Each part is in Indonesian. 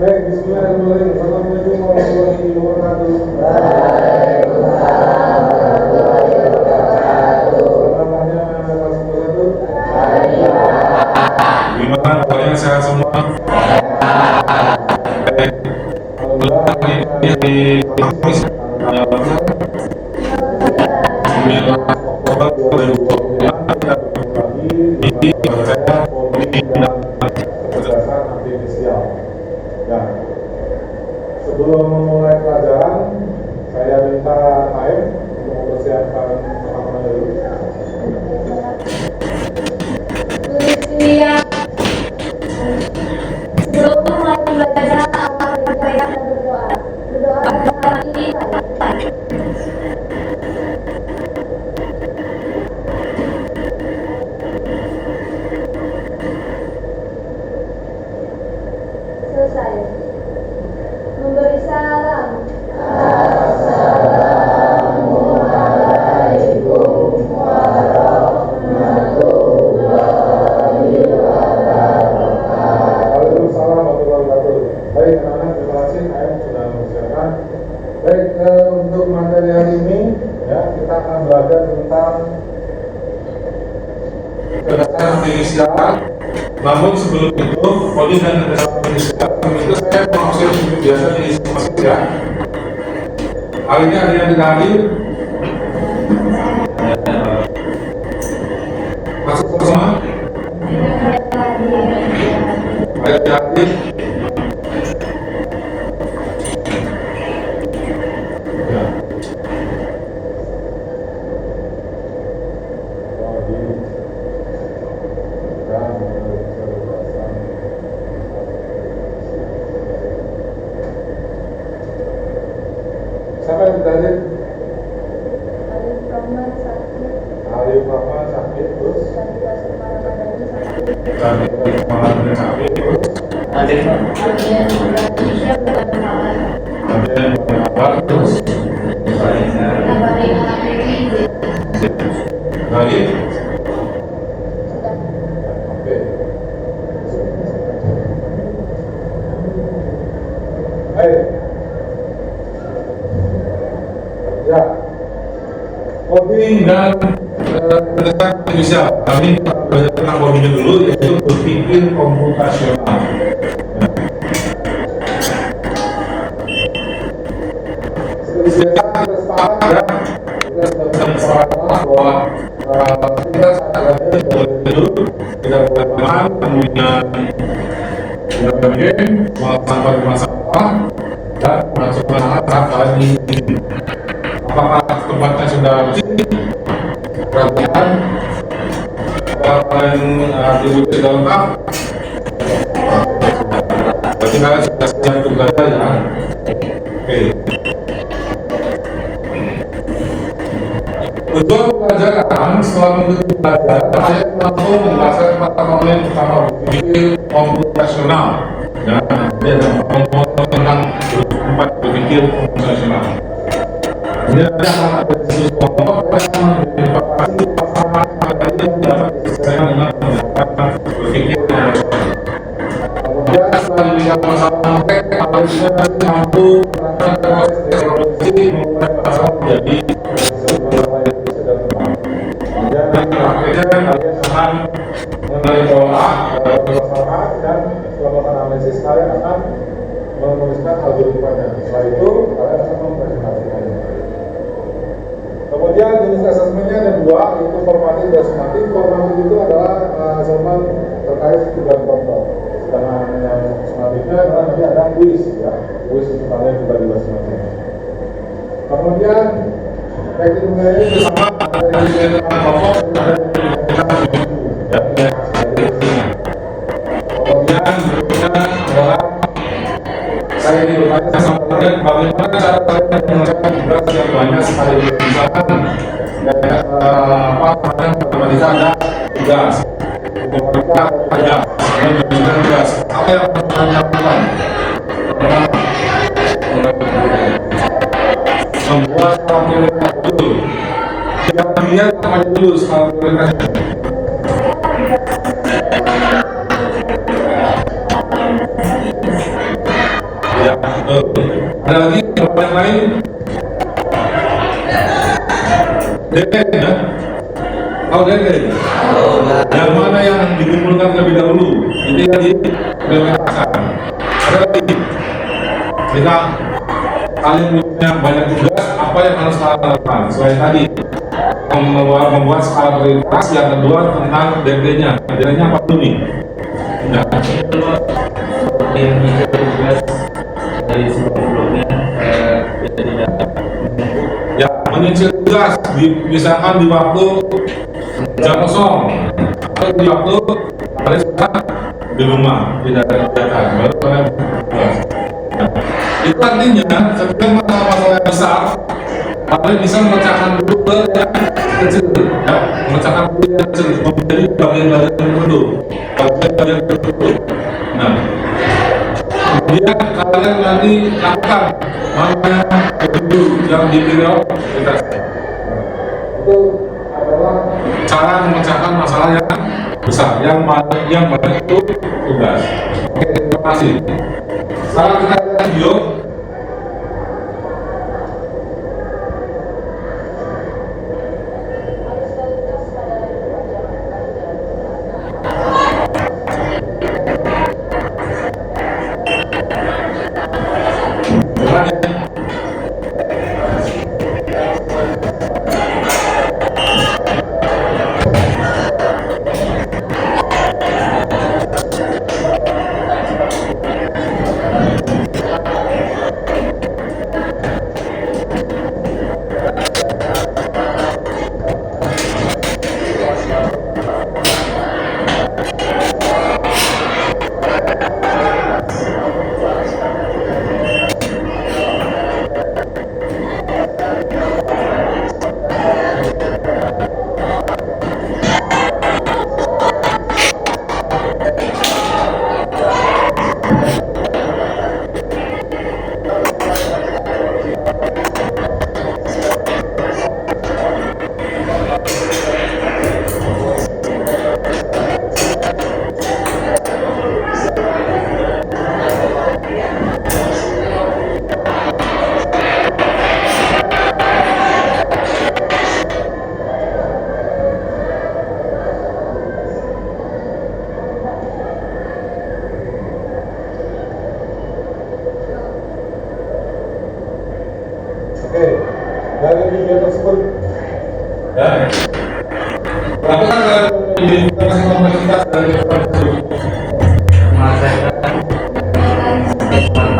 Baik, bismillahirrahmanirrahim. Assalamualaikum warahmatullahi wabarakatuh. Selamatnya kelas 1. Gimana kalian sehat semua? Ini Kamis 9 Oktober 2020 di saya kecerdasan artifisial. Nah, sebelum memulai pelajaran, saya minta time untuk mempersiapkan teman-teman dulu. Sebelum mulai belajar, saya berdoa. Berdoa dalam ini. Selesai. Memberi salam. Assalamualaikum warahmatullahi wabarakatuh. Waalaikumsalam warahmatullahi wabarakatuh. Baik, anak-anak, terima kasih saya sudah mempersiapkan. Baik, untuk materi hari ini ya kita akan belajar tentang kecerdasan artifisial. Namun sebelum itu, Poli dan kecerdasan artifisial itu saya maksud biasa di masjid ya. Hari ini ada yang tidak hadir. Masuk semua. Ada yang hadir. siapa yang tidak hadir? Alif Rahman sakit. Alif Rahman sakit terus. Dan malam ini sakit. Ada yang berkabar terus. Baik. Oke. Baik. Ya. Coding Dan kecerdasan artifisial. Kami belajar tentang codingnya dulu, yaitu berpikir komputasional. seperti biasa kita sepakat ya. Kita sudah sepakat bahwa kita sebenarnya Dulu kita berteman, kemudian game, melakukan masalah, dan masukkan alat lagi. Apakah tempatnya sudah bersih? Perhatian, apakah atribut sudah lengkap? Berarti kalian sudah siap untuk belajar ya? Oke. Tujuan pelajaran setelah mengikuti pelajaran, saya mampu menjelaskan mata kuliah pertama berpikir komputasional. Ya, dia ngomong tentang tempat berpikir komputasional. Dia ada diskusi kelompok yang menyebabkan pasangan materi yang dapat diselesaikan dengan menggunakan berpikir komputasional. Kemudian setelah dilihat masalah mereka, harusnya mampu melakukan proses teknologi memulai masalah menjadi kalian akan mengenai pola masalah dan setelah melakukan analisis kalian akan menuliskan algoritmanya. Setelah itu kalian akan mempresentasikannya. Kemudian jenis asesmennya ada dua, yaitu formatif dan sumatif. Formatif itu adalah asesmen terkait tujuan kelompok. Sedangkan yang sumatifnya adalah nanti ada kuis ya, kuis untuk kalian dibagi masing-masing. Kemudian teknik menilai bersama dari kelompok dan kemudian berikutnya adalah saya ingin bertanya sama kalian bagaimana cara kalian menyelesaikan tugas yang banyak sekali. Misalkan matematika ada tugas, matematika ada tugas, apa yang harus kalian lakukan? Membuat kalkulasi dulu. Yang lihat namanya dulu kalkulasi. Ya, ada lagi yang lain? Deden ya? Oh Deden. Yang mana yang dikumpulkan lebih dahulu? Ini tadi prioritaskan. Ada lagi? Kita kalian punya banyak tugas, apa yang harus kalian lakukan? Selain tadi membuat skala prioritas, yang kedua tentang DP-nya. DP-nya apa dulu nih? Ya. Yang tugas dari sebelumnya jadi Ya, menyicil tugas, misalkan di waktu jam kosong atau di waktu kalian sekarang di rumah tidak ada kegiatan, baru kalian tugas. Ya. Itu artinya setiap masalah-masalah yang besar kalian bisa memecahkan dulu ke yang kecil, ya, memecahkan dulu yang kecil menjadi bagian-bagian tertentu, bagian-bagian tertentu. Nah, kemudian kalian nanti lakukan mana dulu yang diprioritas. Itu adalah cara memecahkan masalah yang besar, yang banyak itu tugas. Oke, terima kasih. Sekarang kita lihat video. Oke, dari video tersebut ya. Berapa kan di kapasitas dari tersebut?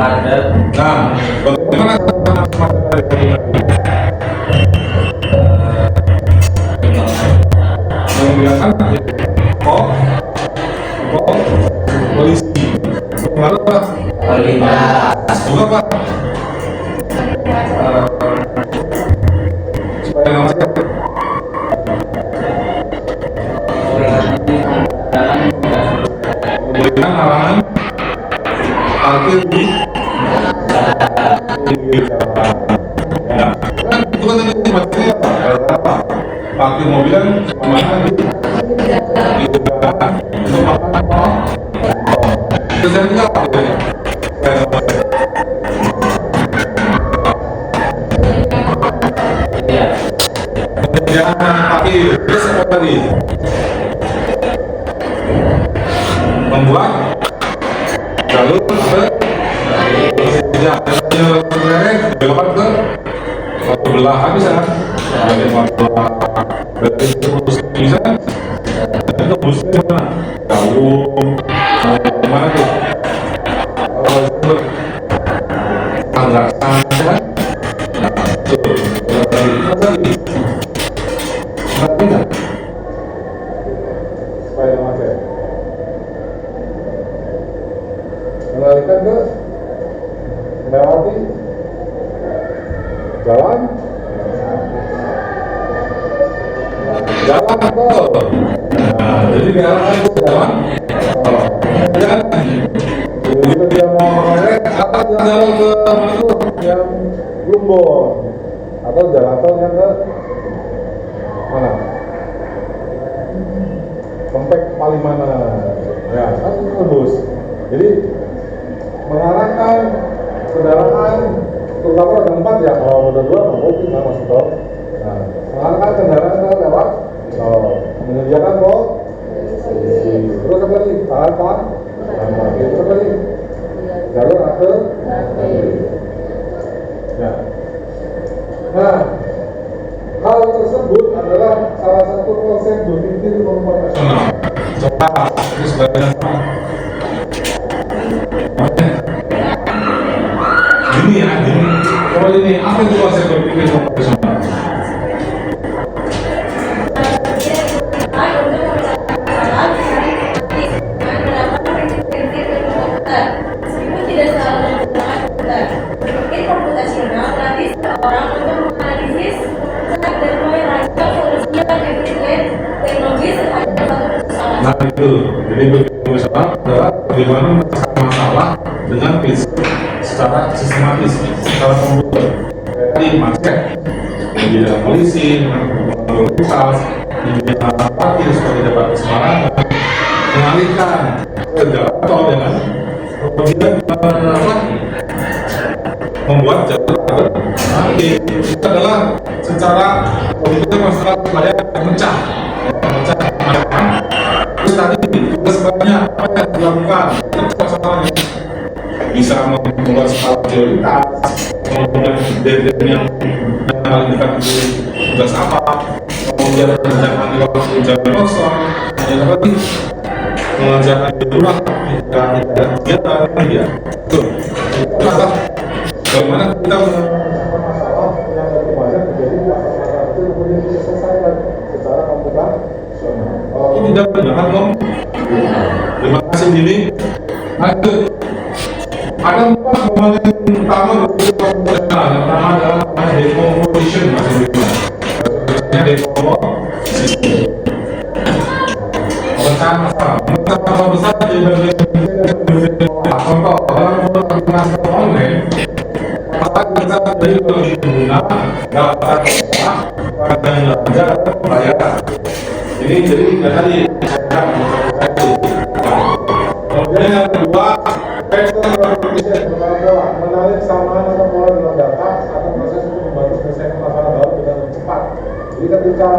padat. Nah, bagaimana dari membiarkan polisi berapa? Juga Pak. Supaya nggak macet. Memberikan arahan parkir di ya. Kan itu kan tadi materinya apa? Parkir mobil kan mana di untuk apa? Kerjanya apa ya? Jangan parkir, terus apa tadi? Membuat jalur ke ya, sebenarnya belokkan ke satu belah habis kan? Dari bus bisa, dan ke bus mana? Jauh, mana tuh? Kalau itu tangga sana, nah tuh, tadi. Tapi enggak supaya macet mengalihkan ke melewati jalan tol. Nah, jadi diarahkan ke jalan tol. Dan begitu dia mau mengarah atau jalan ke mana yang Plumbon atau jalan tol yang ke mana? Kempek Palimanan. Ya, kan tembus. Jadi mengarahkan ya kalau roda 2 mungkin nggak masuk tol. Nah, mengarahkan kendaraan ke lewat menyediakan posisi. Terus apa lagi? Tahan parkir. Terus apa lagi? Jalur alternatif. Ya. Nah, hal tersebut adalah salah satu konsep berpikir komputasional. Coba terus belajar. Gini ya, gini. Kalau ini apa itu konsep berpikir komputasional? Nah itu, jadi berbicara adalah bagaimana menyelesaikan masalah dengan secara sistematis, secara komputer. Jadi macet, media polisi, lalu lintas, media parkir supaya dapat sembarangan, mengalihkan ke jalan tol dengan kemudian membuat jalur alternatif. Itu adalah secara komputer masalah supaya pecah. Terus tadi sebenarnya apa yang dilakukan masalahnya bisa membuat skala prioritas, kemudian deadline yang paling dekat itu tugas apa, kemudian mengerjakan di waktu jalan kosong, kemudian apa lagi mengerjakan di rumah tidak kegiatan ya. Itu adalah bagaimana kita masalah yang lebih banyak menjadi masalah itu kemudian diselesaikan secara komputasional. ini tidak benar dong. Terima kasih Dini. Lanjut. Ada 4 komponen utama dari komputasional. Yang pertama adalah decomposition bahasa Inggris. Decomposition. Pemecahan masalah. Pemecahan masalah besar di bagian contoh dalam aplikasi online. Maka kita dari pengguna dapat pada yang belajar atau pelayanan. Ini jadi tadi kemudian yang kedua Pattern recognition adalah mengenali kesamaan atau pola dalam data atau proses untuk membantu menyelesaikan masalah baru dengan lebih cepat. Jadi ketika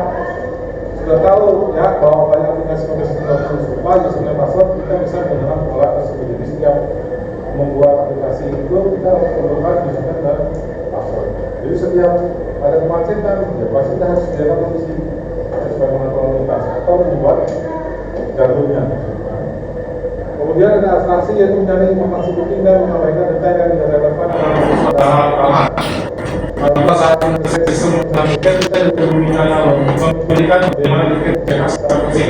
sudah tahu ya bahwa banyak aplikasi serupa sesuai password, kita bisa menggunakan pola tersebut. Jadi setiap membuat aplikasi itu kita perlukan usernya dan password. Jadi setiap ada kemacetan, ya pasti kita harus sediakan solusi sesuai dengan komunitas atau membuat jalurnya. Kemudian ada abstraksi yaitu mencari informasi penting dan menambahkan detail yang tidak relevan dalam pertama kita saat sistem tiket kita juga memberikan bagaimana tiket yang asli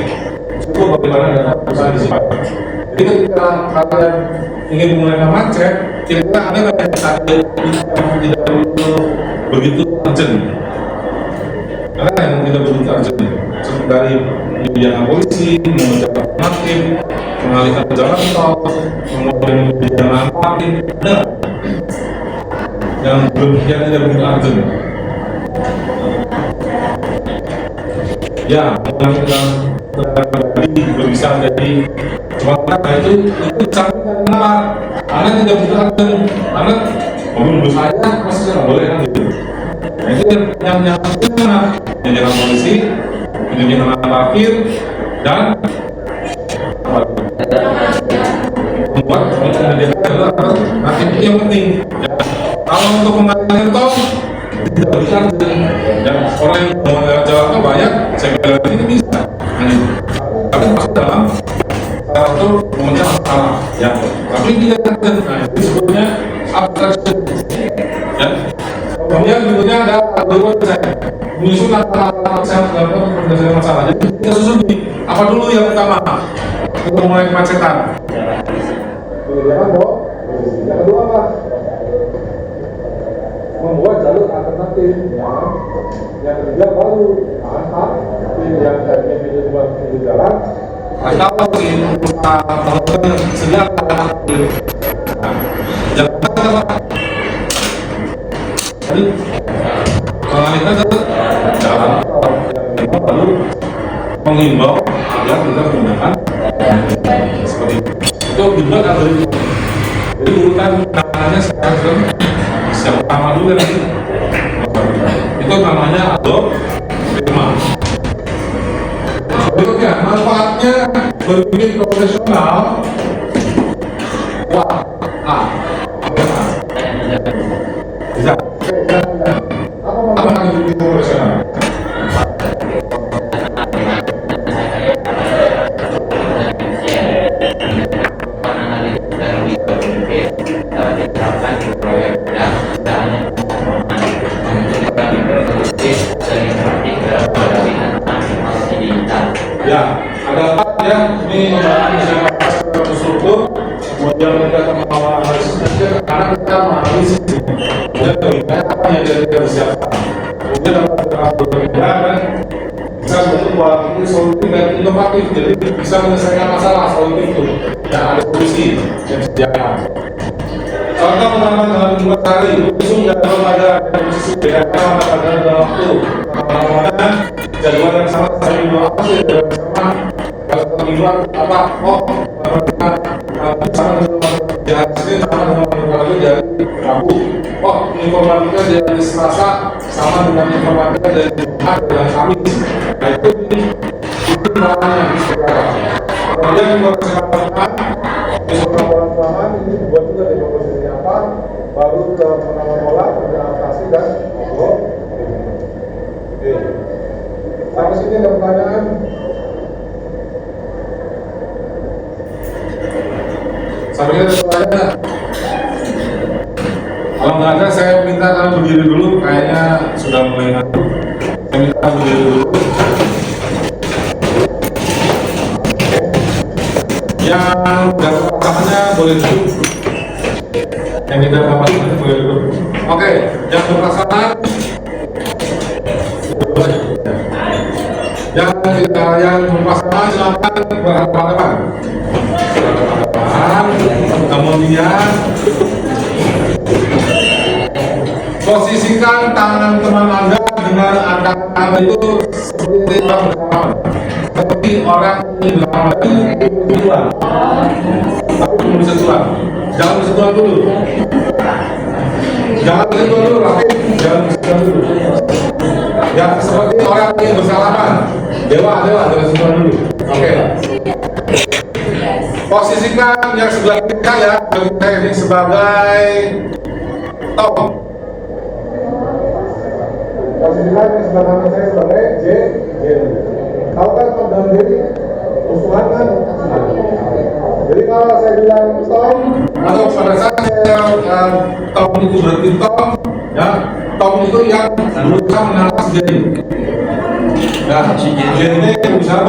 itu bagaimana data perusahaan disimpan. Jadi ketika kalian ingin menggunakan macet, kira-kira ada nggak yang tidak begitu urgent? Ada yang tidak begitu urgent? Dari menyediakan polisi, mengerjakan hakim, mengalihkan jalan tol, kemudian jalan parkir, ada yang belum tidak urgent. Ya, mengalihkan tadi juga bisa jadi cuma karena itu sangat kenapa anak tidak begitu urgent, anak mobil saya masih tidak boleh kan gitu. Nah itu yang menyediakan polisi, menyediakan parkir dan membuat menyediakan nanti itu yang penting. Kalau untuk mengalihkan tol tidak bisa dan orang yang mengalihkan jalan tol banyak, saya bilang ini bisa. Tapi masuk dalam satu memecah masalah ya. Tapi tidak ada. Nah itu sebetulnya abstraction ya. Kemudian berikutnya ada algoritma desain menyusun langkah-langkah dalam penyelesaian masalah. Jadi kita susun apa dulu yang utama untuk mulai kemacetan. Jangan boh. Yang kedua apa? Membuat jalur alternatif. Yang ketiga baru yang tadinya pintu buat pintu jalan. Atau kita sedia jangan apa? Jadi mengalihkan jalan lalu mengimbau agar kita menggunakan seperti itu dibuat algoritma. Jadi urutan tangannya sekarang yang pertama dulu nanti Itu namanya prima. Berikutnya, manfaatnya berpikir profesional. Wah, bisa. Apa yang berpikir profesional? Ya, ada empat ya. Ini struktur, kemudian kita mengelola analisis, karena kita menganalisis kemudian bagaimana apa yang kita siapkan. Kemudian dapat berbeda dan bisa bentuk pola pikir solutif dan inovatif, jadi bisa menyelesaikan masalah solutif itu dan ada solusi yang disediakan. Contoh penerapan dalam 5 hari, usung jadwal pada posisi bedakan mata pada dalam waktu, mana jadwal yang sama sekali dua apa sih jadwal yang sama kalau mingguan apa sama dengan jahat sini sama dengan informatika dari Rabu, informatika dari Selasa sama dengan informatika dari Jumat dan Kamis. Nah itu pelajaran yang kemudian informasi lapangan ini dibuat juga di komposisi apa, baru ke penanganan pola, kemudian adaptasi dan ngobrol. Oke, sampai sini ada pertanyaan? Sampai ada pertanyaan? Kalau nggak ada, saya minta kalian berdiri dulu. Kayaknya sudah mulai ngantuk. Saya minta berdiri dulu. Yang dapat pasangannya boleh duduk. Yang tidak dapat pasangannya boleh duduk. Oke, yang berpasangan yang berpasangan silakan berhadapan-hadapan. Kemudian posisikan tangan teman Anda dengan angkat Anda itu seperti orang bersama, seperti orang yang bersama itu bersentuhan, tapi belum bersentuhan. Jangan bersentuhan dulu. Jangan bersentuhan dulu, Rafi. Jangan bersentuhan dulu. Ya, seperti orang yang bersalaman. Dewa, jangan bersentuhan dulu. Oke. Posisikan yang sebelah kiri saya, saya ini sebagai Tom. Posisikan yang sebelah kanan saya sebagai Jerry. Tahu kan Tom dan Jerry musuhan kan? Jadi kalau saya bilang Tom, atau pada saat saya Tom itu berarti Tom, ya Tom itu yang berusaha menangkap Jerry. Nah, Jerry ini yang berusaha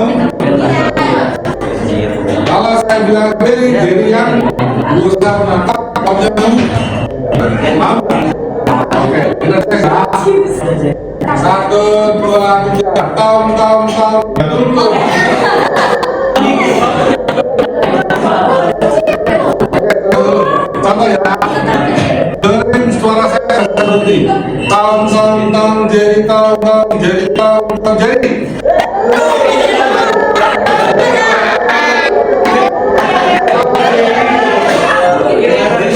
kalau saya bilang Jerry yang berusaha menangkap Tomnya mau. Oke, kita tes. 1, 2, 3, Tom. Betul. Contoh ya, dengerin suara saya seperti Tom, Jerry, Jerry.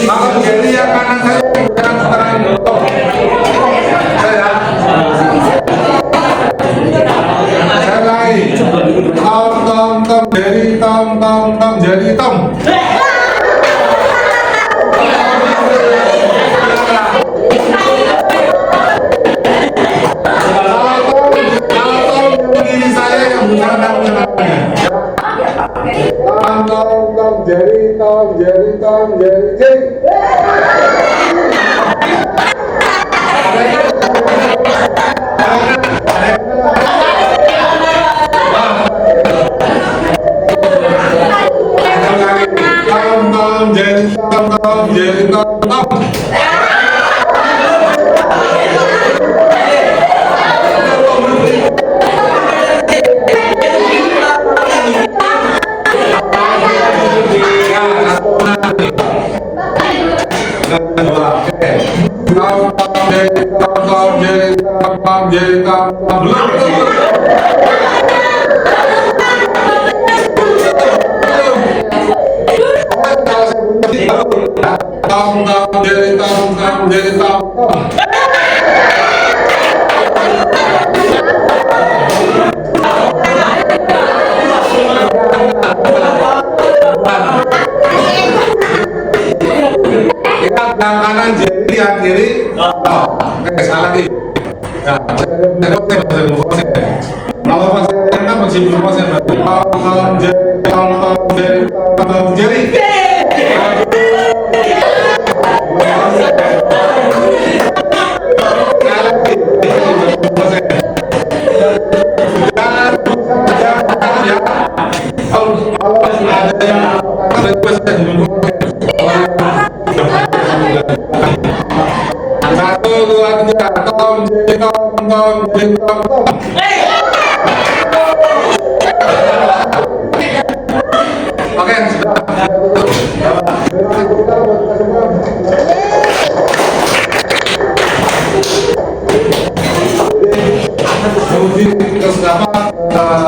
Kalau Jerry yang kanan saya jangan setengah dulu. Saya lagi. Tom, Jerry, Tom. Ini saya yang bercanda menyenangkan. Tom, Jerry. Tom. Kita yang kanan jadi yang kiri. Oke, salah lagi. Nah, kalau pasien kan masih belum pasien berarti. Tolong jadi. Satu, dua, tiga, tom. Oke, sudah. Kemudian terus apa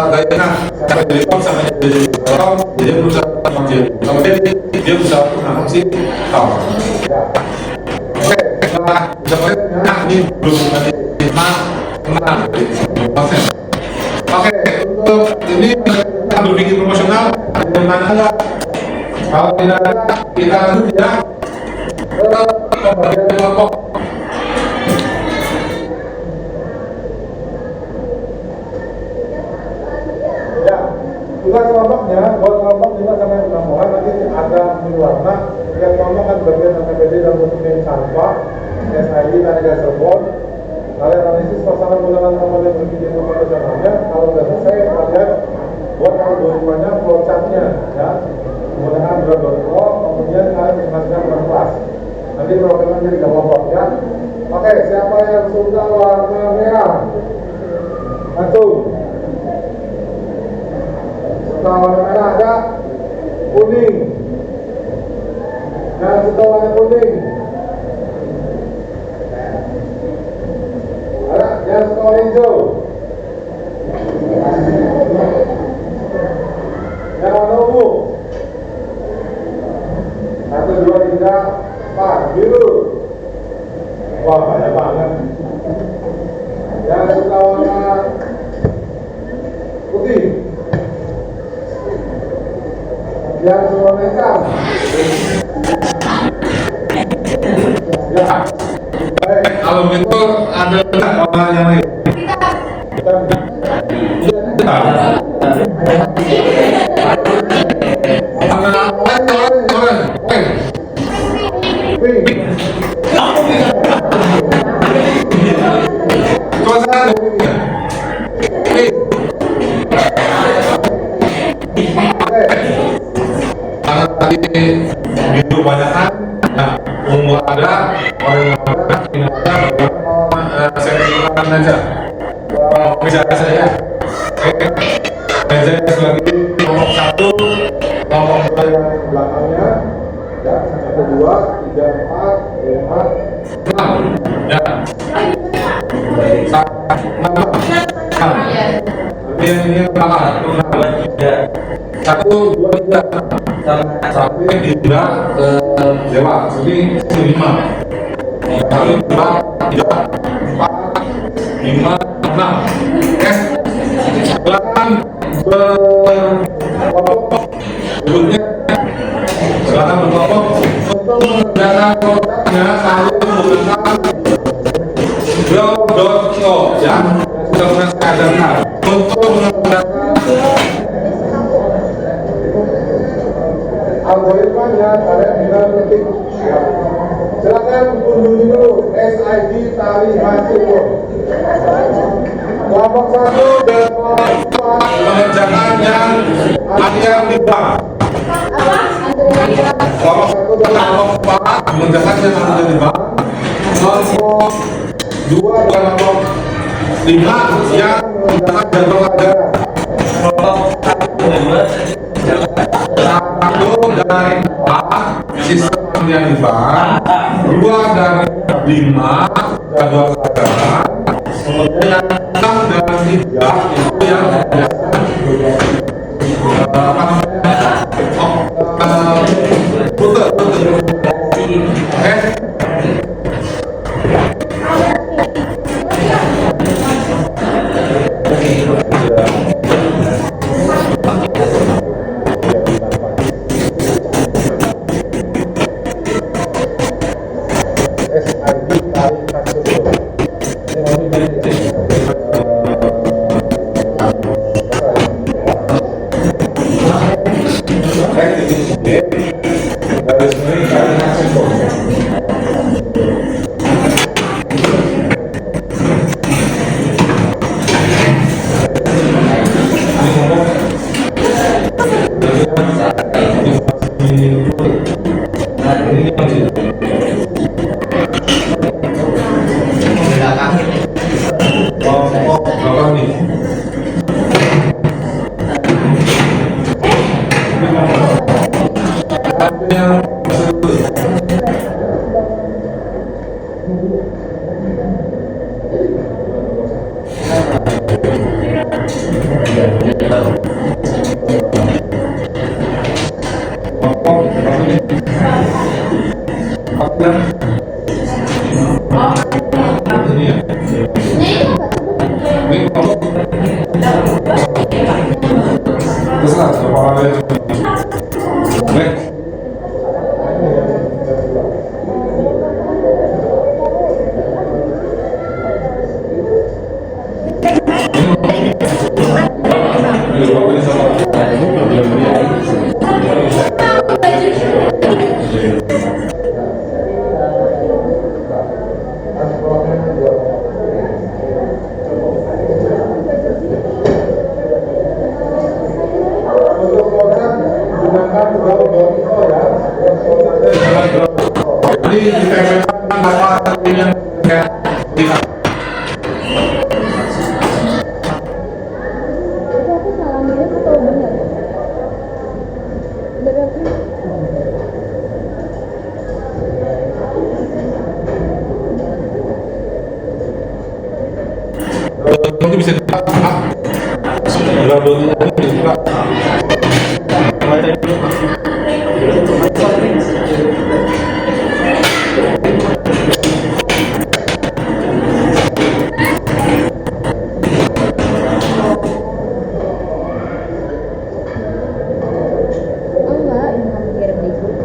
gayanya sampai jadi tom sampai jadi tom, dia berusaha menjadi kemudian dia berusaha untuk si tom. Oke, sebenarnya ini belum enam. Oke, untuk ini kita berpikir promosional bagaimana enggak? Kalau tidak ada, kita lanjut ya ke pembagian kelompok. Ya, tugas kelompoknya buat kelompok 5 sampai 6 orang nanti ada warna. Yang kelompok kan bagian APBD dan dokumen sampah, SID dan Gaserbon. Kalian analisis pasangan menggunakan komponen berpikir profesionalnya. Kalau sudah selesai, kalian buat algoritmanya, flowchartnya, ya. Menggunakan drop, kemudian kalian masukkan ke kelas. Nanti programnya jadi kelompok, ya. Oke, siapa yang suka warna merah? Langsung. Suka warna merah ada? Kuning. Yang suka warna kuning? Ada? Yang suka warna hijau? Yang warna ungu? 1, 2, 3, 4, biru. Wah, banyak banget. Yang suka warna putih? Yang suka warna hitam? Ya. Baik. Kalau gitu ada warna yang lain. Hitam. Pink. Karena tadi biru banyak kan, nah ungu ada, oranye ada, ini ada, saya tinggalkan aja. Bisa saya. Oke, meja lagi kelompok 1, kelompok 2 Yang belakangnya, ya, 1, 2, 3, 4, 5, 6, ya. 6. Ini belakang. 1, 2, 3, sampai 3 ke dewa. Jadi 5. 1, 2, 3, 4, 5, 6. Oke. Silakan berkelompok. Berikutnya silakan berkelompok untuk mengerjakan kotaknya selalu menggunakan Grow.io ya. Sudah pernah saya ajarkan untuk mengerjakan algoritmanya kalian tinggal ketik. Silakan kunjungi dulu SID tali hasil. Kelompok 1 dan kelompok 4 mengerjakan yang ada di bawah. Kelompok 1 dan kelompok 4 mengerjakan yang ada di bawah. Kelompok 2 dan kelompok 5 yang mengerjakan jadwal pelajaran. Kelompok 1 dan 2 Satu dari 4 sistem yang di bawah, 2 dari 5 jadwal pelajaran, kemudian yang 6 dan 3 itu yang rute. Oke. Ini ya. Ini kalau terserah kepala dia. Next. Untuk konsep gunakan dua info ya. Jadi ditempelkan apa yang kayak tidak. Itu aku salah mirip atau benar? Berarti Itu bisa dibuka. Sudah dulu dibuka. enggak, ini kamu kirim di grup.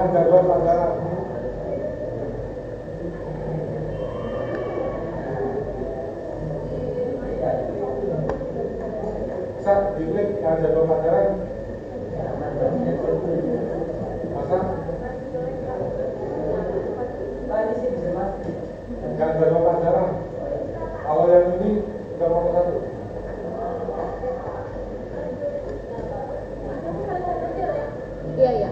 dengan jadwal pelajaran. Bisa diklik yang jadwal pelajaran. Masa? Yang jadwal pelajaran. Kalau yang ini udah nomor 1. Iya, iya.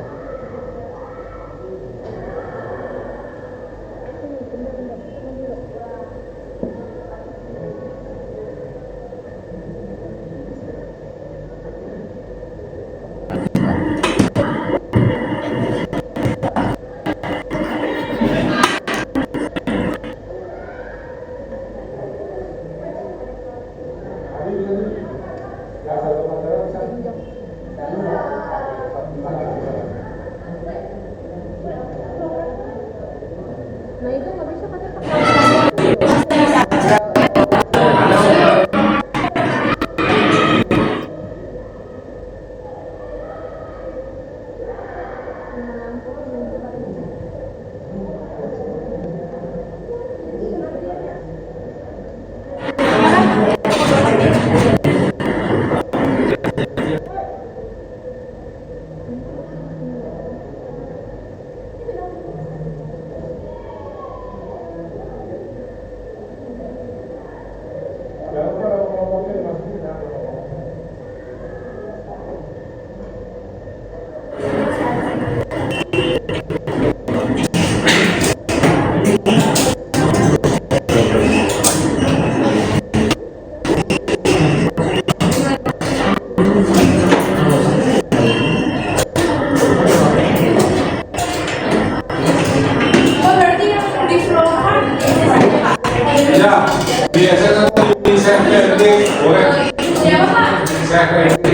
Nah itu nggak bisa pakai Ya, biasanya di CPD boleh. siapa Pak? CPD.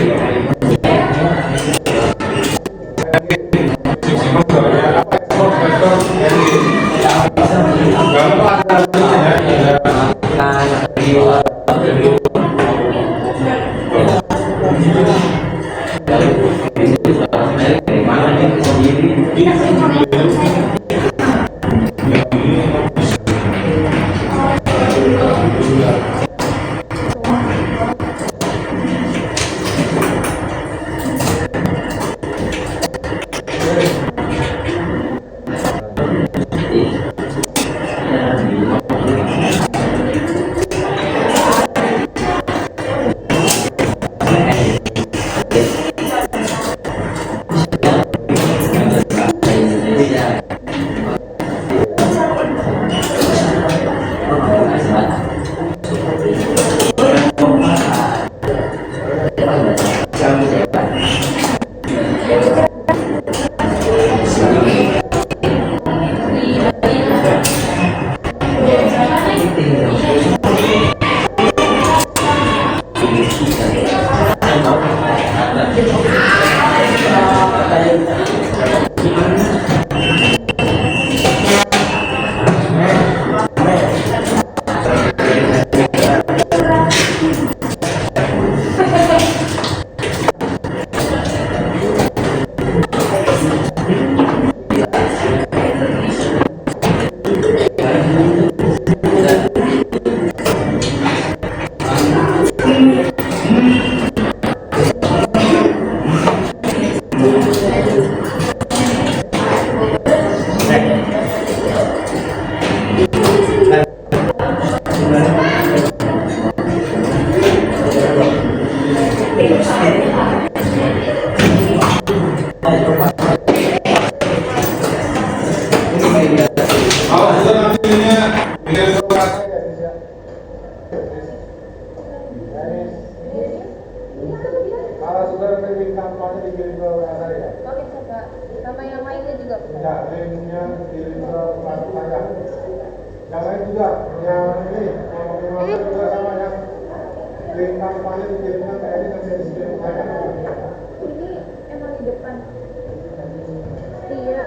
Kalau sudah link kampanye dikirim ke WA saya. Oke, coba. Sama yang lainnya juga. Ya, linknya dikirim ke WhatsApp saya. Yang lain juga, yang ini, yang minimal juga sama yang link kampanye dikirimkan ke ini dan saya dikirim ke saya. Ini emang di depan. Iya.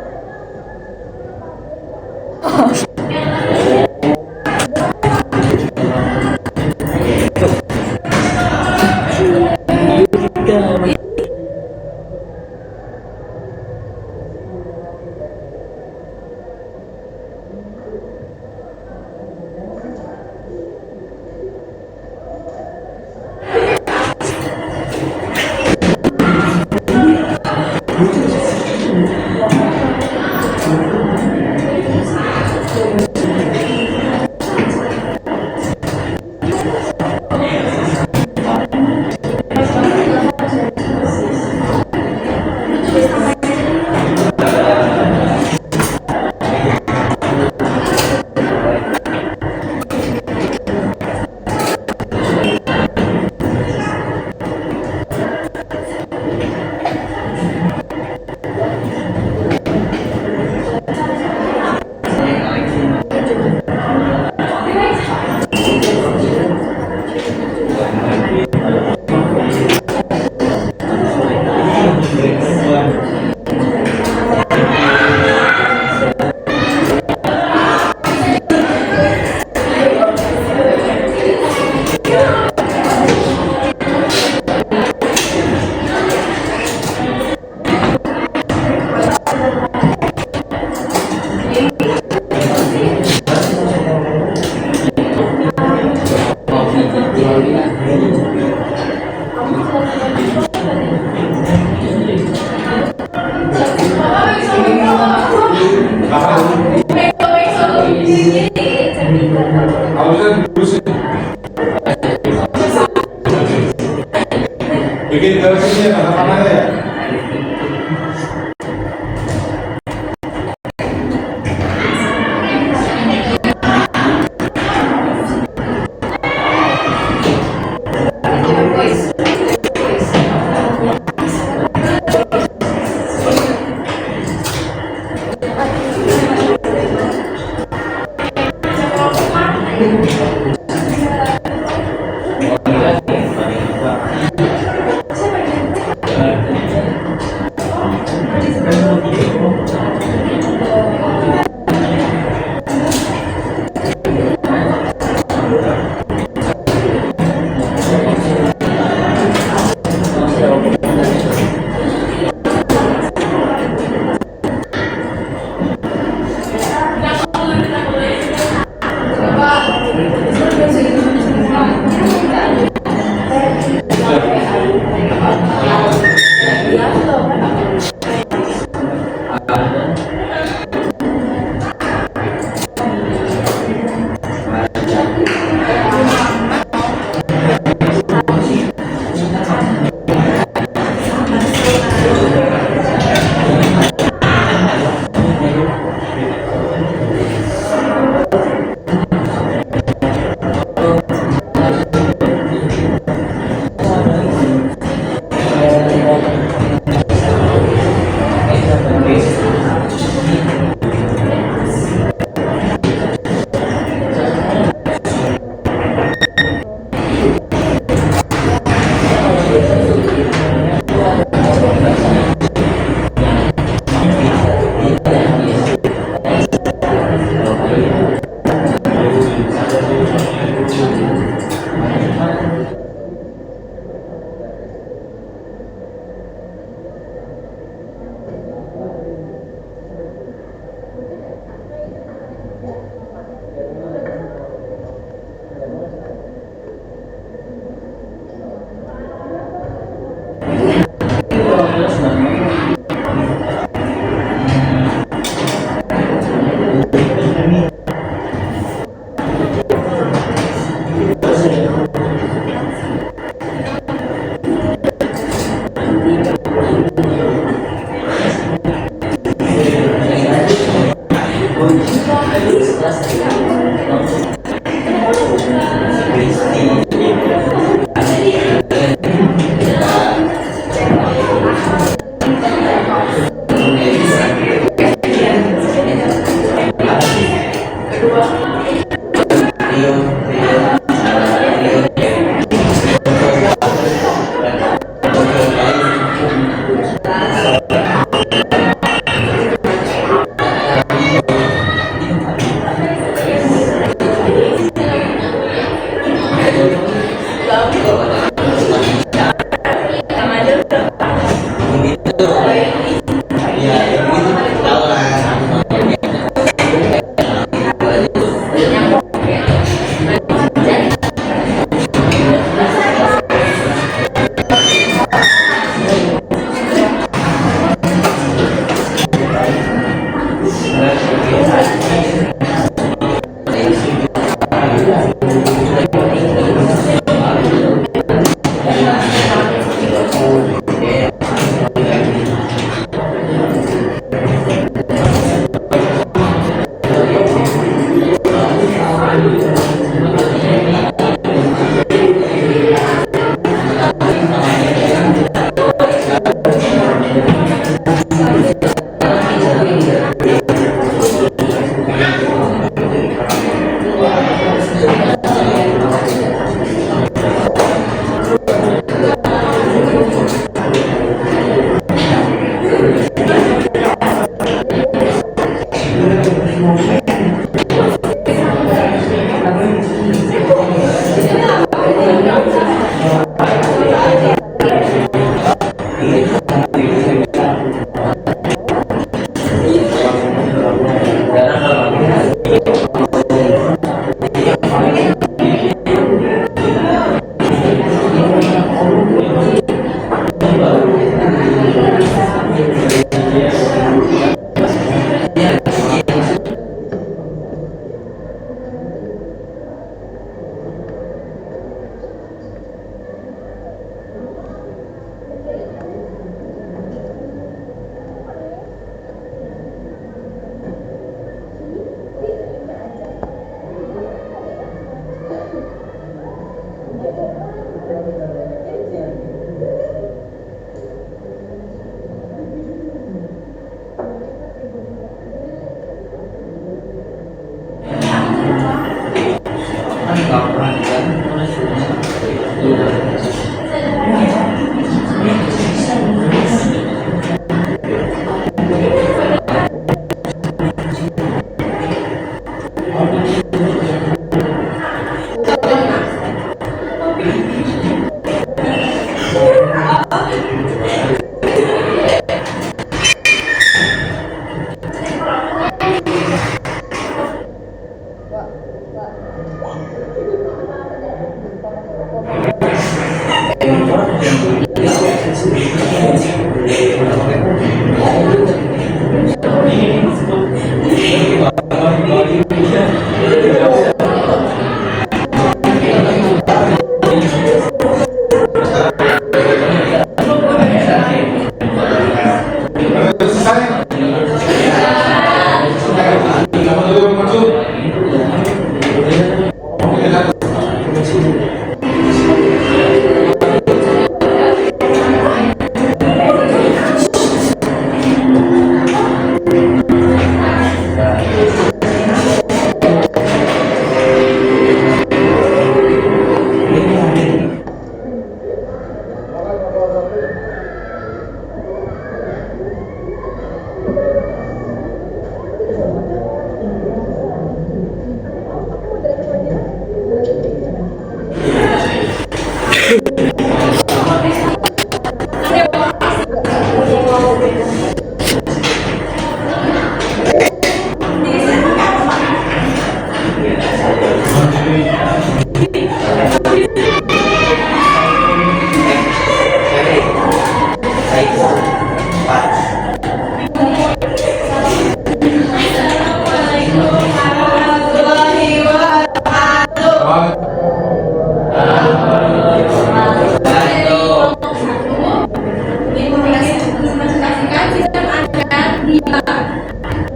Mengimplementasikan sistem ajaran dia.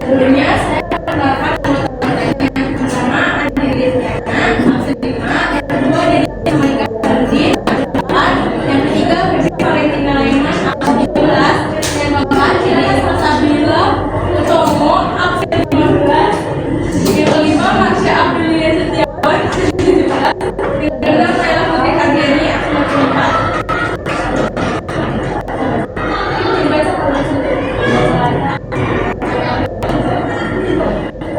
Sebelumnya saya perkenalkan teman-teman pertama Andri Listiana, kelima yang kedua Dedi Samaika Nurdin, yang ketiga Febi Valentina Laiman, angka 17, yang keempat Cilias Rasabila Utomo, absen 15, yang kelima Marsha Aprilia Setiawan, absen 17, yang keenam Naila Putri Kardiani, absen 24.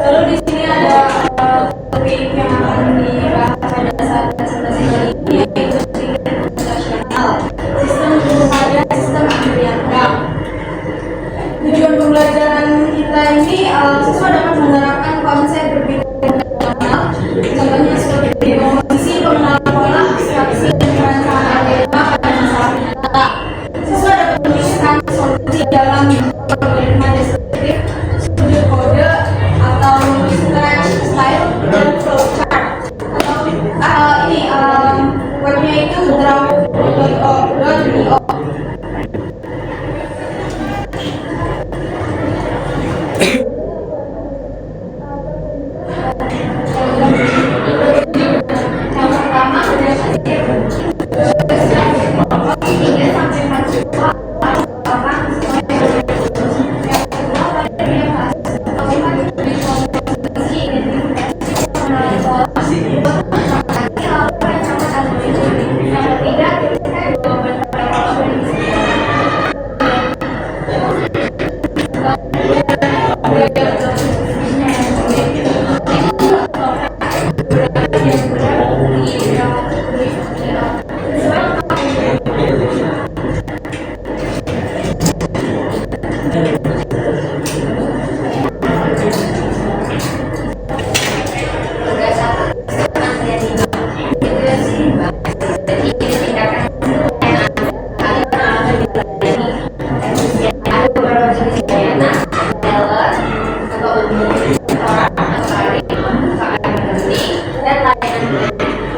Lalu di sini ada topik yang akan dibahas pada saat presentasi kali ini, yaitu tingkat internasional, sistem ada sistem Andrianka. Tujuan pembelajaran kita ini siswa dapat menerapkan konsep berpikir internasional, contohnya seperti komposisi, pengenalan pola, abstraksi, dan perancangan algoritma pada masalah nyata. Siswa dapat menemukan solusi dalam algoritma deskriptif, studi kode, atau scratch style dan flowchart. Atau ini webnya itu draw.org.io. Yang pertama ada 3 sampai 4 juta orang yang kedua pada dia bahas komposisi identifikasi pengenalan pola lalu perancangan algoritma. Yang ketiga kita jawaban pada komposisi.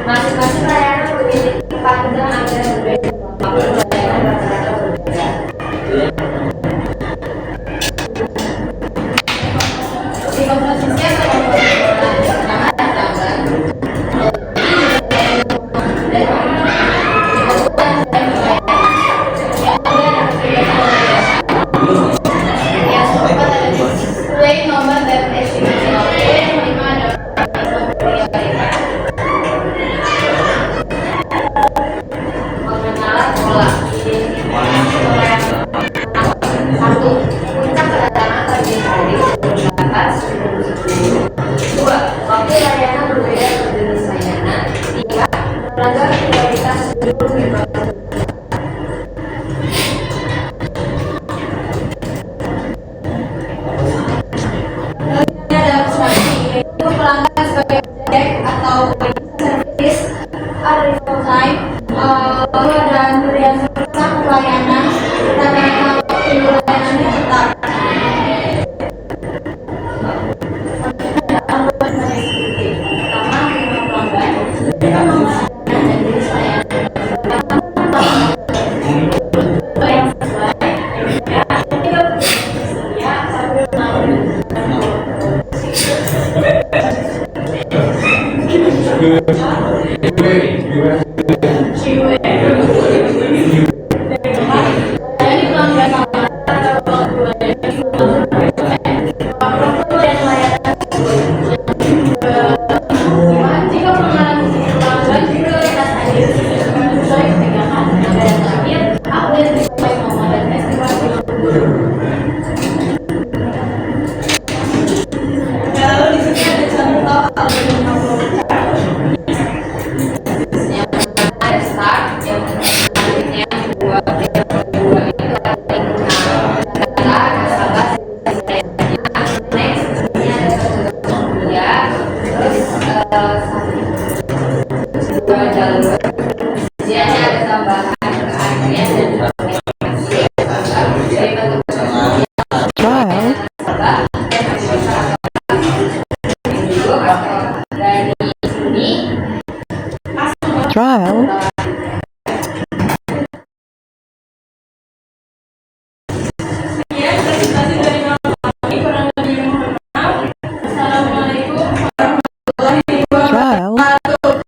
Masing-masing layanan memiliki panjang anggaran berbeda, namun layanan rata-rata berbeda. Di komposisi atau komposisi pertama gambar nomor dan estimasi yang kelima adalah pengenalan pola. Satu, puncak kedatangan pagi hari 2018. Dua, waktu layanan berbeda per jenis layanan. Tiga, melanggar prioritas seluruh infrastruktur. Yaitu pelanggan sebagai objek atau service, arrival time, lalu ada pemberian pesan pelayanan, rata-rata waktu layanannya tetap. Ada algoritma deskriptif. Pertama, pelanggan, kedua menggunakan dan jenis layanan. Yang sesuai, ketiga, tersedia sambil melalui trial. Ya, presentasi dari kami kurang lebih mohon maaf. Assalamualaikum warahmatullahi Trial. wabarakatuh.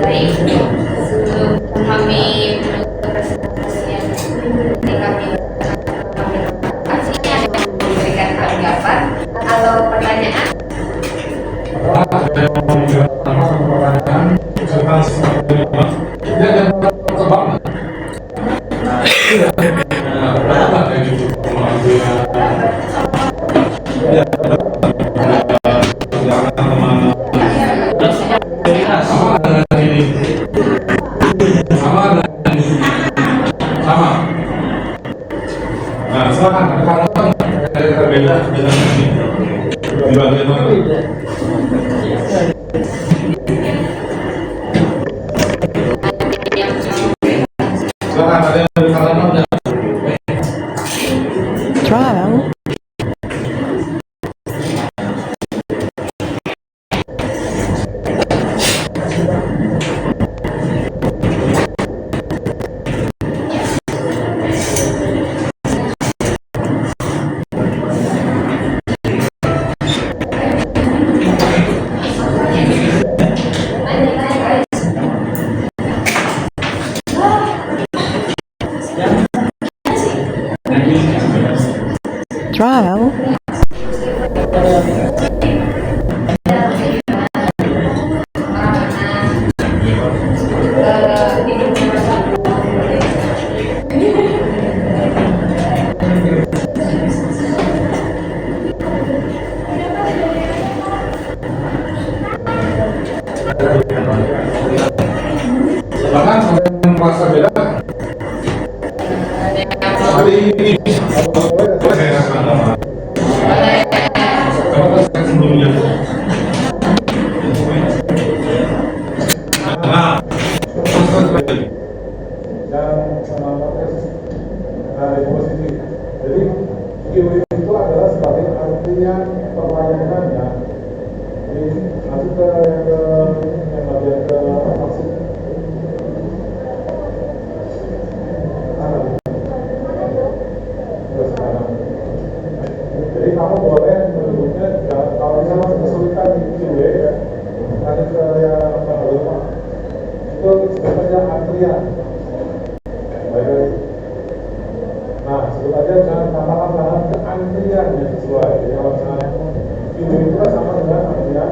Baik, sebelum kami menutup presentasian ini kami kasih yang memberikan tanggapan atau pertanyaan. Saya mau menjawab pertanyaan serta dia yang kebang. Sama dengan ini, sama dengan ini, sama. Nah, silakan kalau ada berbeda dengan ini di bagian mana? Silakan ada yang berkalaman. Trial. Trial. Silakan ada yang merasa beda. Hari ini saya akan nama. Kalau saya sebelumnya. Nah, dan menambahkan dari positif. Jadi QE itu adalah sebagai artinya pelayanan ya. Jadi masuk ke yang bagian ke vaksin. Jadi kamu boleh menyebutnya kalau misalnya masih kesulitan di QE ya, ada ke yang apa itu sebenarnya antrian. Baik. Nah, sebut aja jangan katakan ke antrian yang sesuai. Jadi kalau misalnya QE itu sama dengan antrian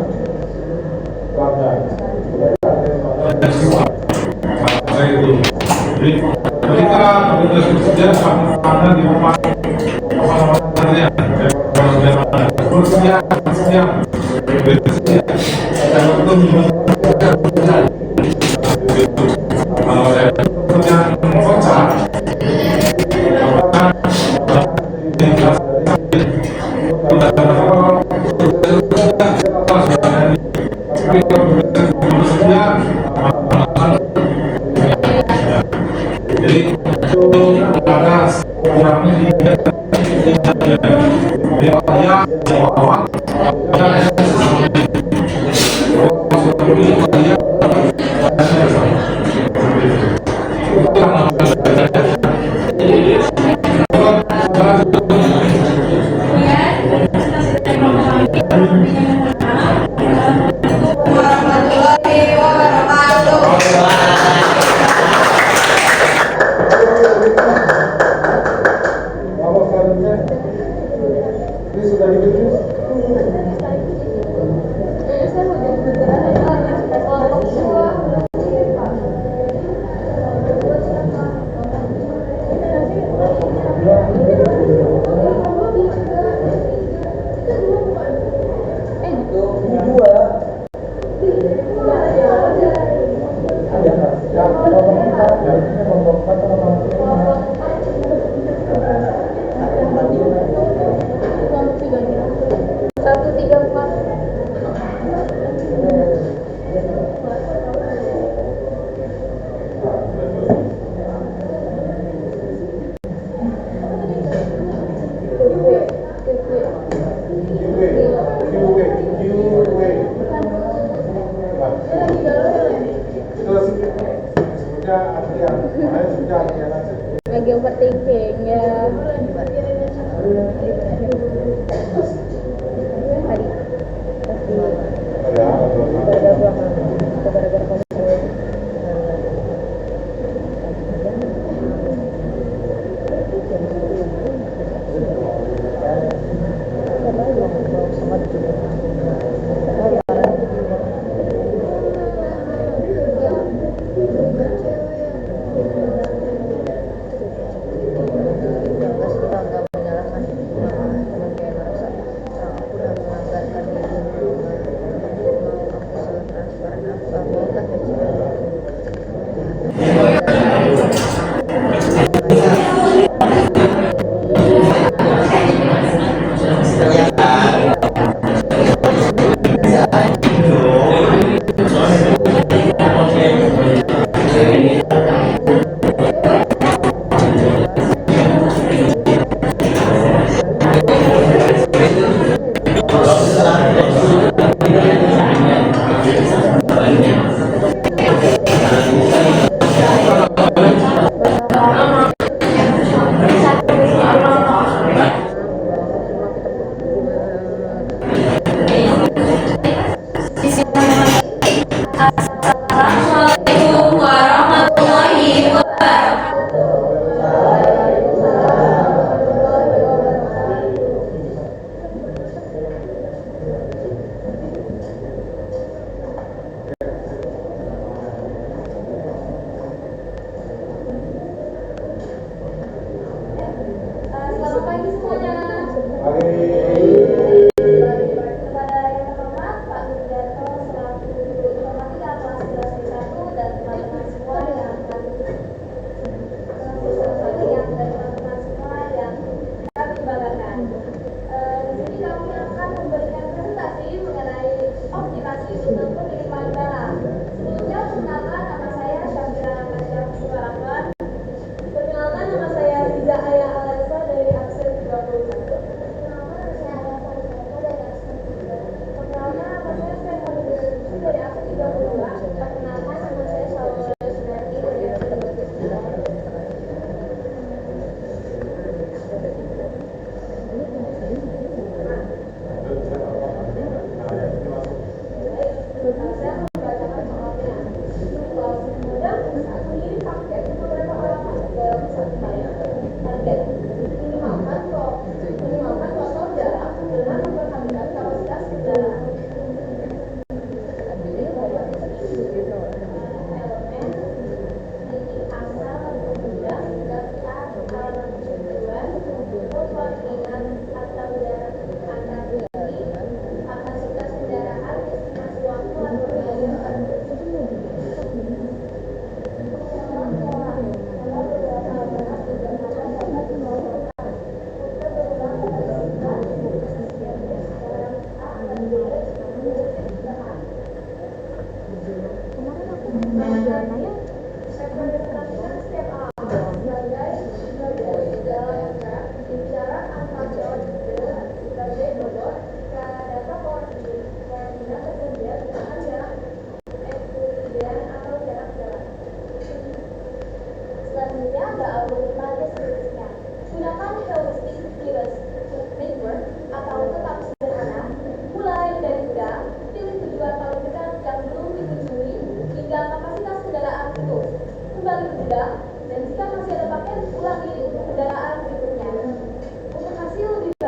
pelanggan. Sebut aja antrian pelanggan yang sesuai. saya itu. Jadi ketika petugas bekerja sama di rumah apa namanya bersedia kalau saya punya kocak jadi atas yang Warahmatullahi wabarakatuh. Kalau selanjutnya ini sudah dibikin.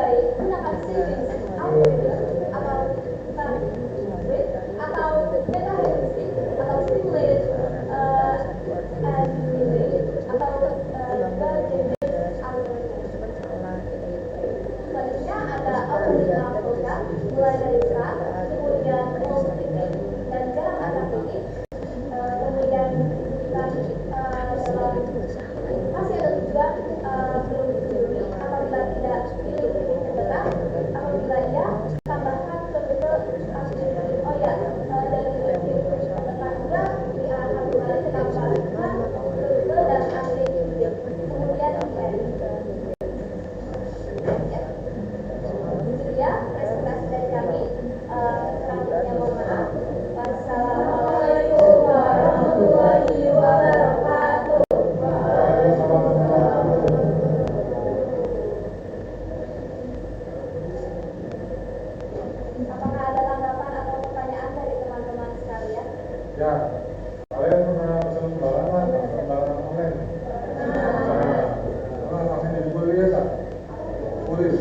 baik gunakan savings algorithm atau rate atau beta heuristic atau stimulated and delay atau budget algorithm. Selanjutnya ada algoritma program mulai dari start, kemudian multiplication dan jarak antar titik, kemudian dalam masih ada tujuan belum ditujuan apabila tidak pilih titik terdekat, apabila iya tambahkan ke rute algoritma. Oh ya, dari titik terdekat juga diarahkan kembali ke tambahkan ke rute dan update titik, kemudian itu dia presentasi dari kami. Selanjutnya mohon maaf. Wassalamualaikum warahmatullahi wabarakatuh. Apakah ada tanggapan atau pertanyaan dari teman-teman sekalian? Ya, kalian pernah pesan barang online? Pernah vaksin jadi kulir ya tak? Kulir.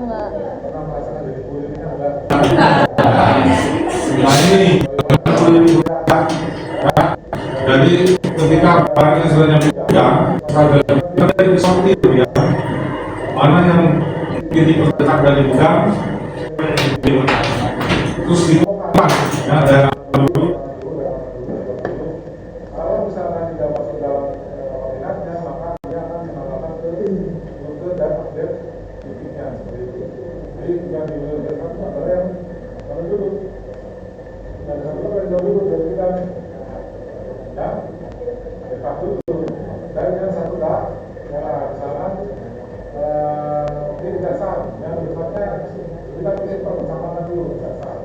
Pernah merasakan jadi kulirnya enggak? Nah ini jadi ketika barangnya sudah nyampe gudang, kita sortir ya, mana yang mungkin diperdekat dari gudang, terus dibuka ya daerah dulu. Kalau misalkan tidak masuk dalam koordinatnya, maka dia akan menambahkan ke rute dan update titiknya seperti itu. Jadi yang diwujudkan itu adalah yang mana dulu. Dan satu yang jauh dulu dari kita, ya, dekat dulu. Dan yang satu dah, ya misalkan di Kejaksaan, yang depannya kita pilih per kecamatan dulu Kejaksaan.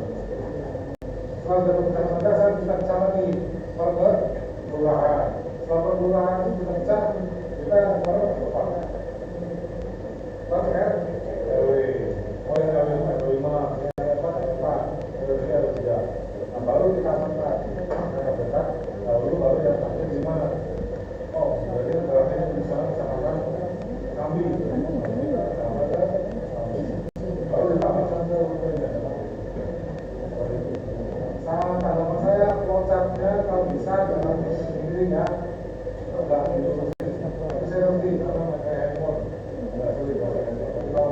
Setelah dari kecamatan kita bicara nih per kelurahan. Setelah per kelurahan itu kita bicara kita yang per kabupaten. Per RW, oh yang RW 5, yang 4, RW 3. Nah baru kita sampai yang dekat, baru yang terakhir di mana? Oh, berarti yang terakhir di sana kecamatan Kambi. Baru ditambahkan ke rutenya. Saran tanggapan saya, flowchartnya kalau bisa jangan sendiri ya. Enggak itu tapi saya ngerti karena pakai handphone. Enggak sulit pakai handphone. Tapi kalau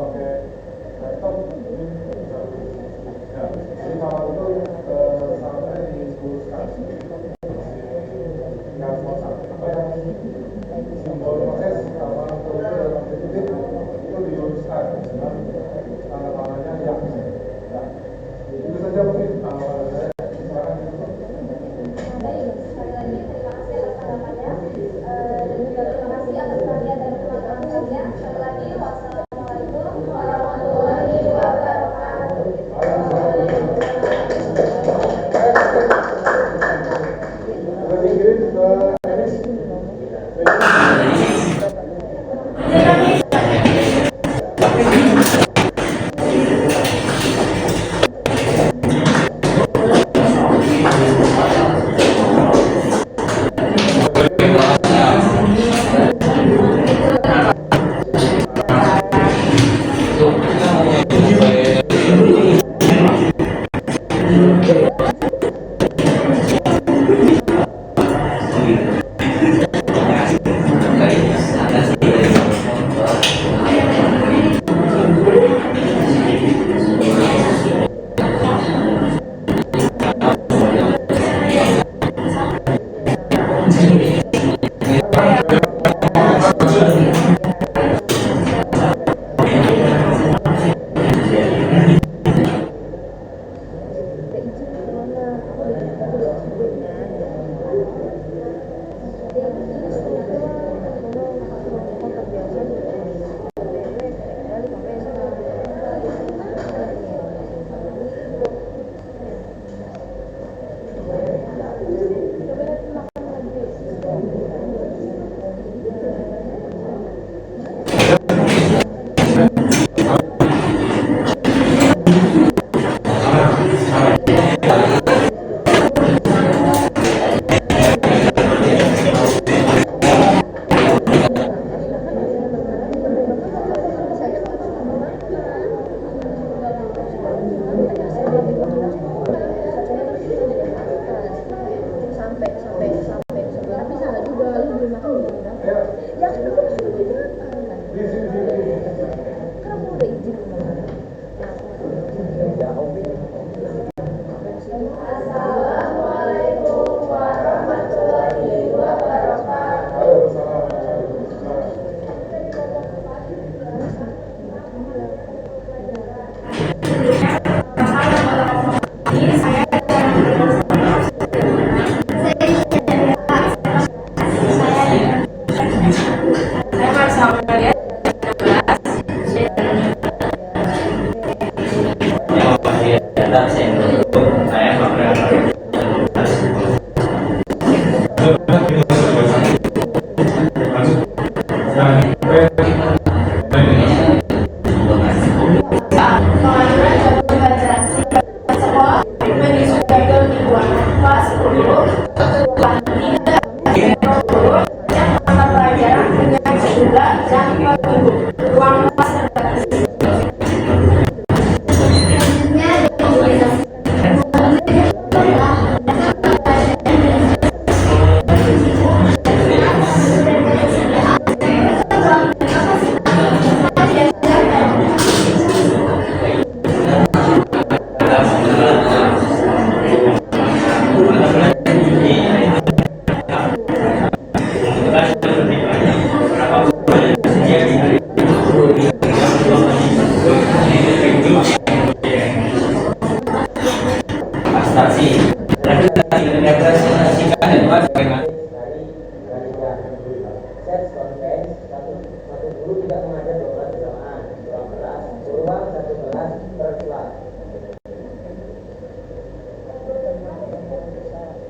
adaptasi yang dulu saya melakukan Pengaturan jam pembelajaran singkat sekolah menyusun gagal mingguan kelas 10 bulan 3 yang mata pelajaran dengan jumlah jam 4 minggu ruang kelas terbatas.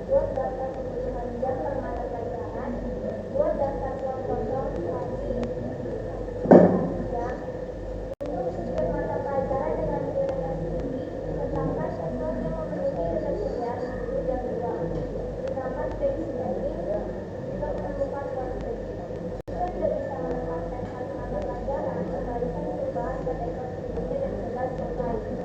Buat daftar kebutuhan jam per mata pelajaran, buat daftar ruang kosong lagi jam untuk setiap mata pelajaran dengan nilai yang tinggi, tetapkan contoh yang memenuhi kriteria guru dan ruang. Gunakan fixed spending untuk menemukan ruang kredit. Jika tidak bisa menempatkan satu mata pelajaran, kembalikan perubahan pada kontribusi dan jelas yang lain.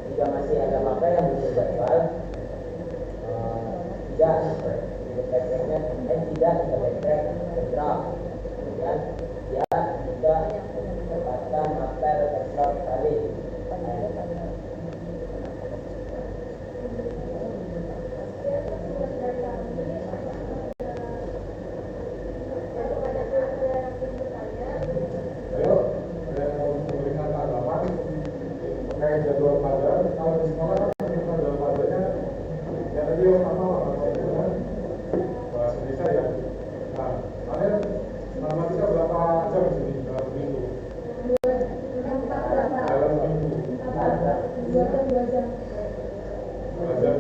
Jika masih ada mapel yang belum jadwal, tidak backtrack ke draft. Kemudian dia juga mendapatkan mapel extra kali. Kayak jadwal pelajaran, kalau di sekolah kan jadwal pelajarannya ya tadi bahasa Indonesia ya. Nah, kalian matematika berapa jam di sini dalam minggu? Dalam minggu. 2 jam.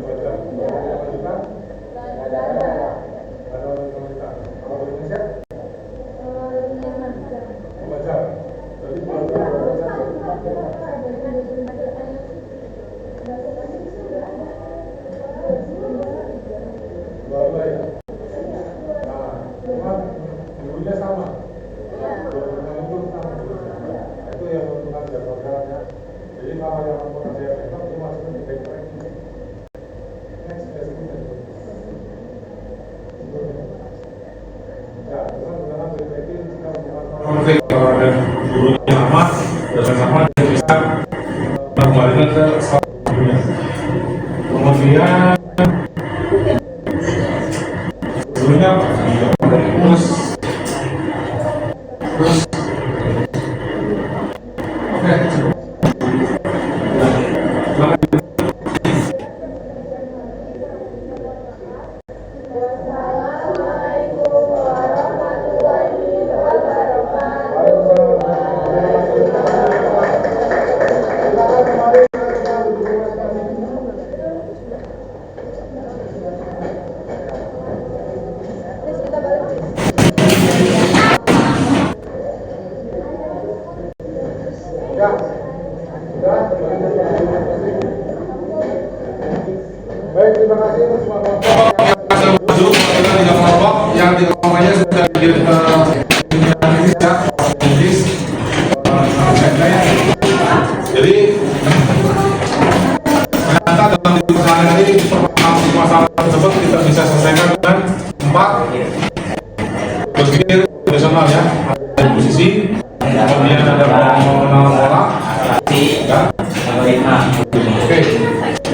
Matematika? Ada matematika. Kalau Indonesia? 5 jam. Berarti 2 jam. Baru ya. Nah, cuma gurunya sama. Gurunya itu sama. Nah, itu yang menentukan jadwal jalannya. Jadi kalau yang menentukan saya besok, dia masukkan di backtrack ini. Next, ya, kita menggunakan backtrack ini jika menggunakan kalau ada gurunya lama, sama dia bisa mengembalikan ke sekolah gurunya. Kemudian gurunya terus oke. Ya, sudah. Baik, terima kasih untuk semua kelompok yang di kelompoknya sudah dikirim ke Inggris. Jadi ternyata dalam perjalanan ini masalah tersebut kita bisa selesaikan dengan 4 berpikir rasional ya. Ada posisi, kemudian ada pengenalan pola, ya. Oke.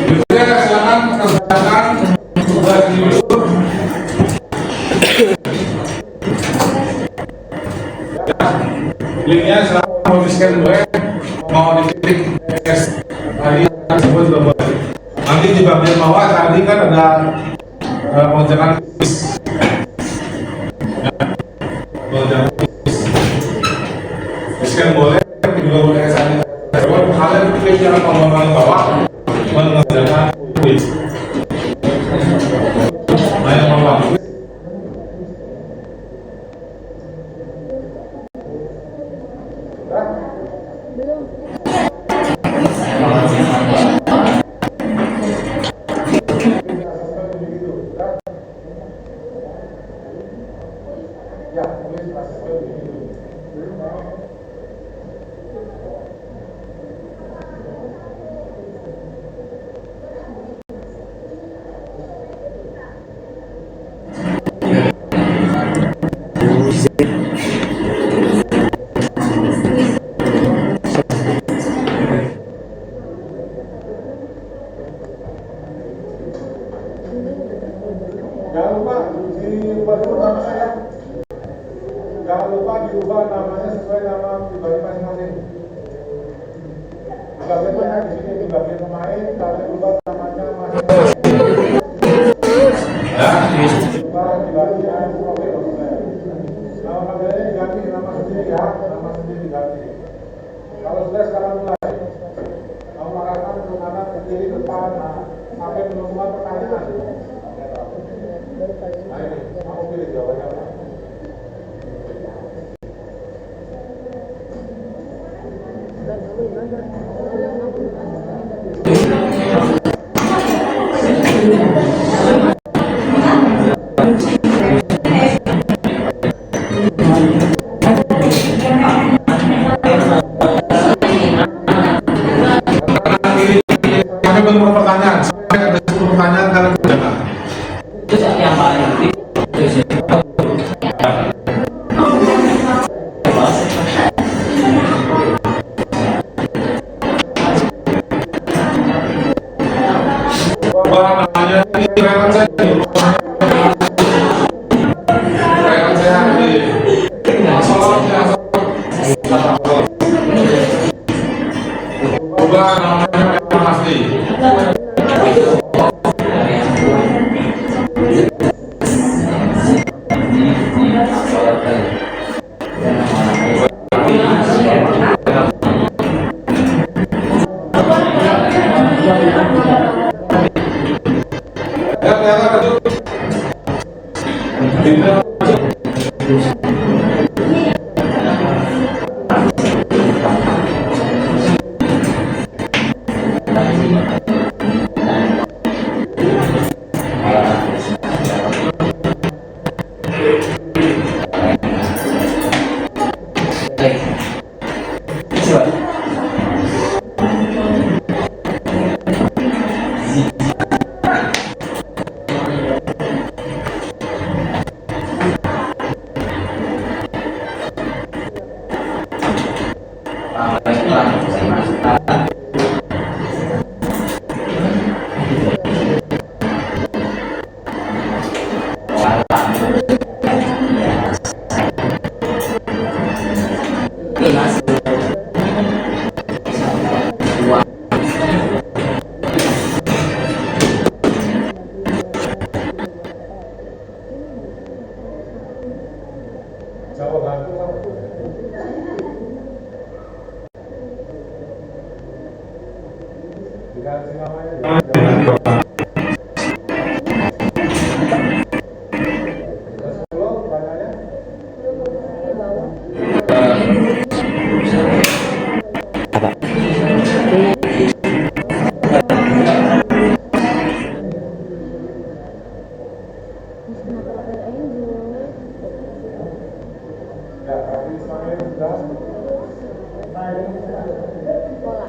Berikutnya silakan kerjakan tugas dulu. Ya, linknya silakan mau di scan dulu ya, mau diketik test hari tersebut sudah boleh. Nanti Nanti di bagian bawah tadi kan ada lonjakan lonjakan scan boleh juga boleh sana. Kalau kalian pilih cara pembangunan bawah mengerjakan kuis. Nah yang bawah. Jangan lupa diubah dulu nama saya. Jangan lupa diubah namanya sesuai nama pribadi masing-masing. Di bagian mana di sini di bagian pemain, kalian ubah namanya masing-masing. Ubah di bagian profil. Nama panggilannya diganti, nama sendiri ya, nama sendiri diganti. Kalau sudah sekarang mulai, kamu arahkan ke kanan, ke kiri, ke depan, sampai menemukan pertanyaan. Nah ini, kamu pilih jawabannya apa? Kami menurut pertanyaan, sampai ada 10 pertanyaan kalian kerjakan. Itu yang paling aktif. Namanya ini rekan saya ubah namanya memang asli. Jawaban itu apa? Dikasih namanya. Ya, tadi Ismail sudah. Pola.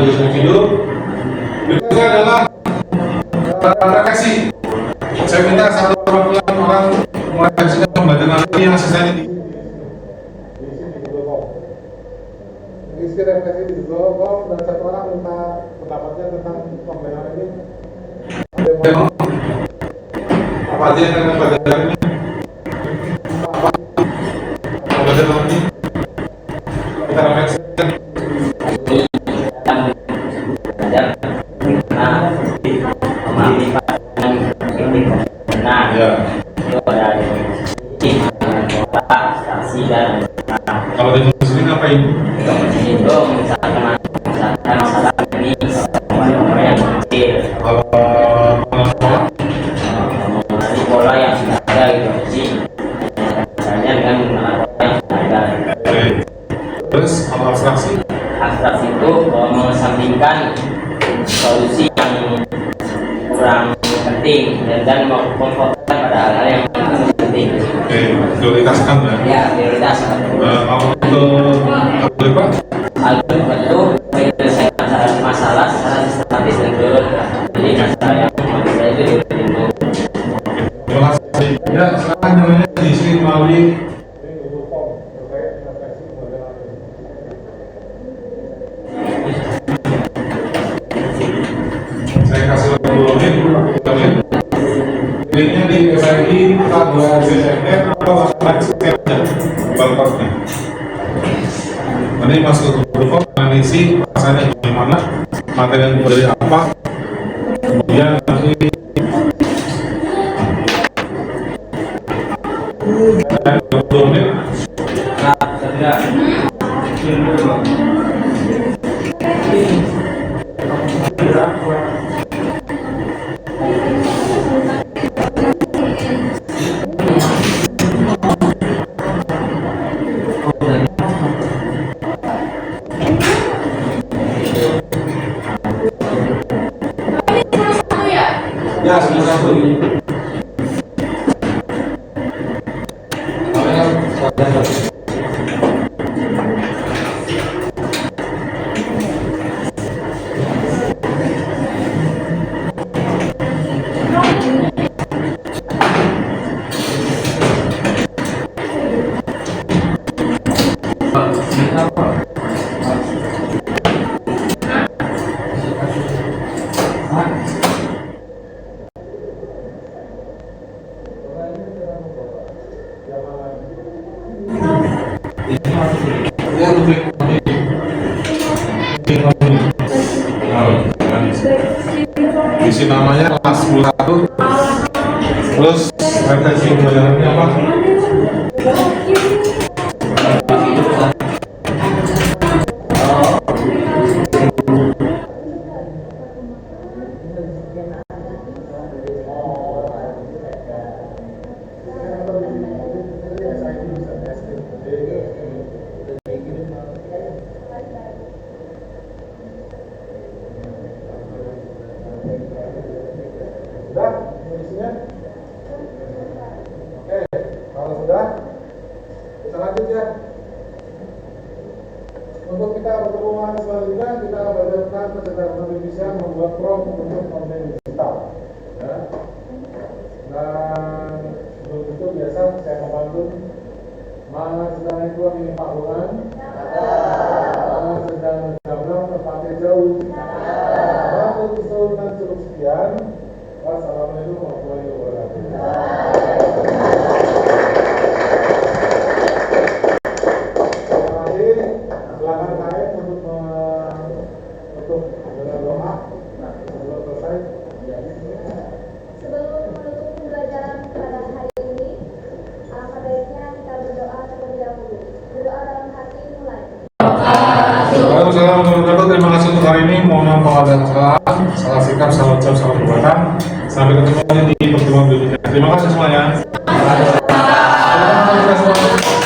di video. Berikutnya adalah reaksi. Saya minta satu perwakilan orang mereaksikan pembaca nanti yang sisanya di isi refleksi di Google dan satu orang minta pendapatnya tentang pembelajaran ini. apa aja yang akan pelajaran ini? Pembelajaran ini kita refleksikan. Kalau di sini ngapain? Itu misalkan masalah ini orang yang kecil, mengenai pola yang sudah ada gitu sih. Misalnya dengan mengenai pola yang sudah ada. Terus kalau abstraksi? Abstraksi itu mengesampingkan solusi yang kurang penting dan memfokuskan pada hal-hal yang penting. Oke, prioritaskan ya. Ya, prioritas. Kalau untuk apa? Algoritma itu menyelesaikan masalah secara sistematis dan berurutan. Jadi masalah yang masalah itu diurutin. Terima kasih. Ya, sekarang namanya diisi melalui saya kasih dulu menit. Linknya di SID K2ZMR atau barcode-nya. Nanti masuk ke Google Form, isi rasanya gimana, materi yang dari apa, kemudian nanti dan 20 menit. Ya, semua satu. Isi namanya kelas 11, terus referensi pembelajarannya apa? Sudah nulisnya? Oke, kalau sudah kita lanjut ya. Untuk kita pertemuan selanjutnya kita belajar tentang Indonesia membuat prompt untuk konten digital. Ya. Dan sebelum itu biasa saya membantu. Mana sedang itu ini Pak Luan? Mana sedang jam tempatnya jauh? Untuk keseluruhan cukup sekian. Wassalamualaikum warahmatullahi wabarakatuh. Terima kasih. Silakan kalian untuk dengan doa sebelum selesai. Sebelum menutup pembelajaran pada hari ini, alangkah baiknya kita berdoa terlebih dahulu. Berdoa dalam hati mulai. Waalaikumsalam warahmatullahi wabarakatuh. Terima kasih untuk hari ini. Mohon maaf kalau ada salah sikap, salah ucap, salah perbuatan. Sampai ketemu lagi di pertemuan berikutnya. Terima kasih semuanya. Terima kasih.